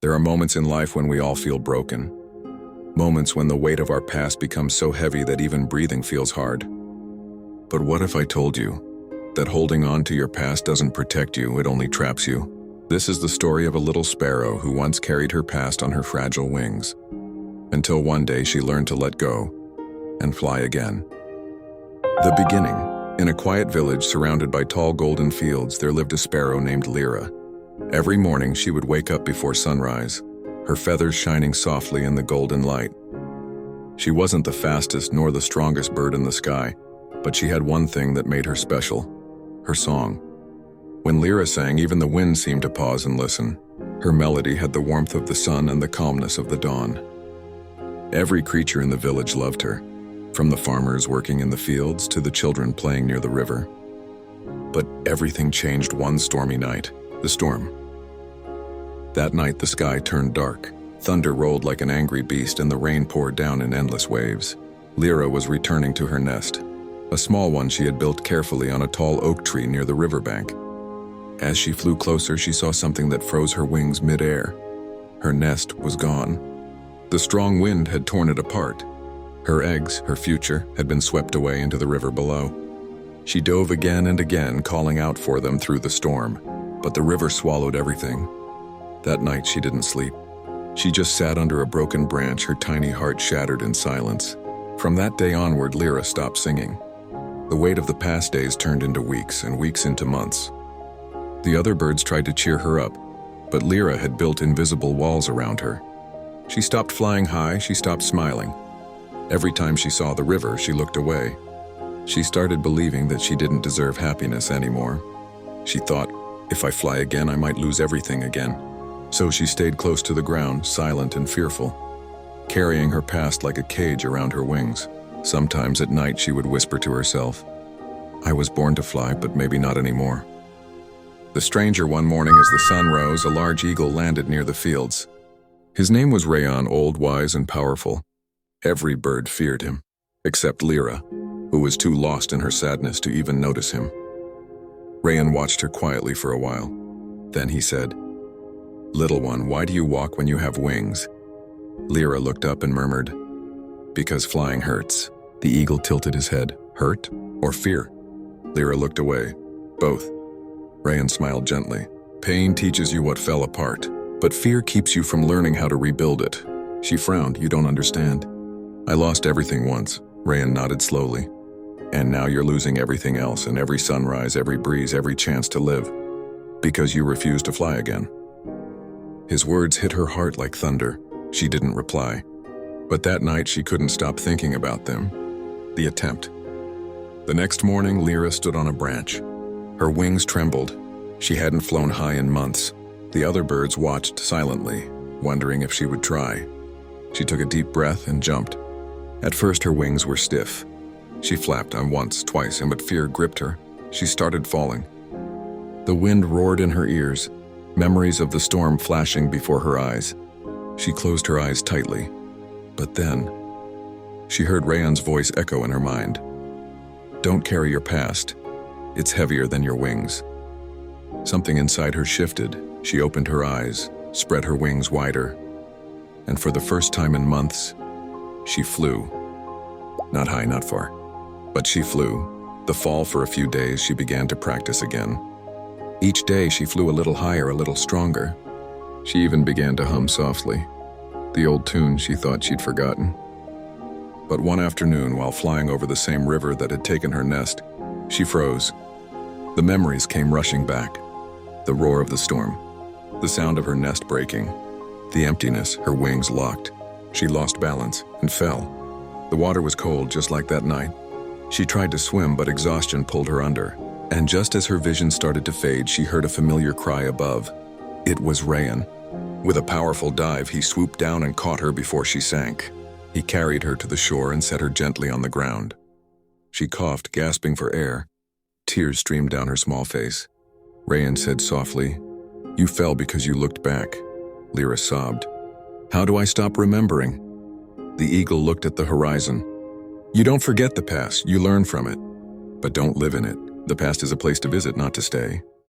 There are moments in life when we all feel broken. Moments when the weight of our past becomes so heavy that even breathing feels hard. But what if I told you that holding on to your past doesn't protect you, it only traps you? This is the story of a little sparrow who once carried her past on her fragile wings, until one day she learned to let go and fly again. The beginning. In a quiet village surrounded by tall golden fields, there lived a sparrow named Lyra. Every morning she would wake up before sunrise, her feathers shining softly in the golden light. She wasn't the fastest nor the strongest bird in the sky, but she had one thing that made her special: her song. When Lyra sang, even the wind seemed to pause and listen. Her melody had the warmth of the sun and the calmness of the dawn. Every creature in the village loved her, from the farmers working in the fields to the children playing near the river. But everything changed one stormy night. The storm. That night the sky turned dark. Thunder rolled like an angry beast and the rain poured down in endless waves. Lyra was returning to her nest, a small one she had built carefully on a tall oak tree near the riverbank. As she flew closer, she saw something that froze her wings mid-air. Her nest was gone. The strong wind had torn it apart. Her eggs, her future, had been swept away into the river below. She dove again and again, calling out for them through the storm, but the river swallowed everything. That night she didn't sleep. She just sat under a broken branch, her tiny heart shattered in silence. From that day onward, Lyra stopped singing. The weight of the past days turned into weeks, and weeks into months. The other birds tried to cheer her up, but Lyra had built invisible walls around her. She stopped flying high, she stopped smiling. Every time she saw the river, she looked away. She started believing that she didn't deserve happiness anymore. She thought, if I fly again, I might lose everything again. So she stayed close to the ground, silent and fearful, carrying her past like a cage around her wings. Sometimes at night she would whisper to herself, I was born to fly, but maybe not anymore. The stranger one morning as the sun rose, a large eagle landed near the fields. His name was Rayan, old, wise, and powerful. Every bird feared him, except Lyra, who was too lost in her sadness to even notice him. Rayan watched her quietly for a while. Then he said, Little one, why do you walk when you have wings? Lyra looked up and murmured, Because flying hurts. The eagle tilted his head. Hurt or fear? Lyra looked away. Both. Rayan smiled gently. Pain teaches you what fell apart, but fear keeps you from learning how to rebuild it. She frowned. You don't understand. I lost everything once. Rayan nodded slowly. And now you're losing everything else, and every sunrise, every breeze, every chance to live, because you refuse to fly again. His words hit her heart like thunder. She didn't reply. But that night she couldn't stop thinking about them. The attempt. The next morning, Lyra stood on a branch. Her wings trembled. She hadn't flown high in months. The other birds watched silently, wondering if she would try. She took a deep breath and jumped. At first her wings were stiff. She flapped on once, twice, but fear gripped her. She started falling. The wind roared in her ears, memories of the storm flashing before her eyes. She closed her eyes tightly. But then, she heard Rayan's voice echo in her mind. Don't carry your past. It's heavier than your wings. Something inside her shifted. She opened her eyes, spread her wings wider, and for the first time in months, she flew. Not high, not far, but she flew. The fall for a few days, she began to practice again. Each day she flew a little higher, a little stronger. She even began to hum softly, the old tune she thought she'd forgotten. But one afternoon, while flying over the same river that had taken her nest, she froze. The memories came rushing back. The roar of the storm, the sound of her nest breaking, the emptiness, her wings locked. She lost balance and fell. The water was cold, just like that night. She tried to swim, but exhaustion pulled her under. And just as her vision started to fade, she heard a familiar cry above. It was Rayan. With a powerful dive, he swooped down and caught her before she sank. He carried her to the shore and set her gently on the ground. She coughed, gasping for air. Tears streamed down her small face. Rayan said softly, You fell because you looked back. Lyra sobbed. How do I stop remembering? The eagle looked at the horizon. You don't forget the past, you learn from it. But don't live in it. The past is a place to visit, not to stay.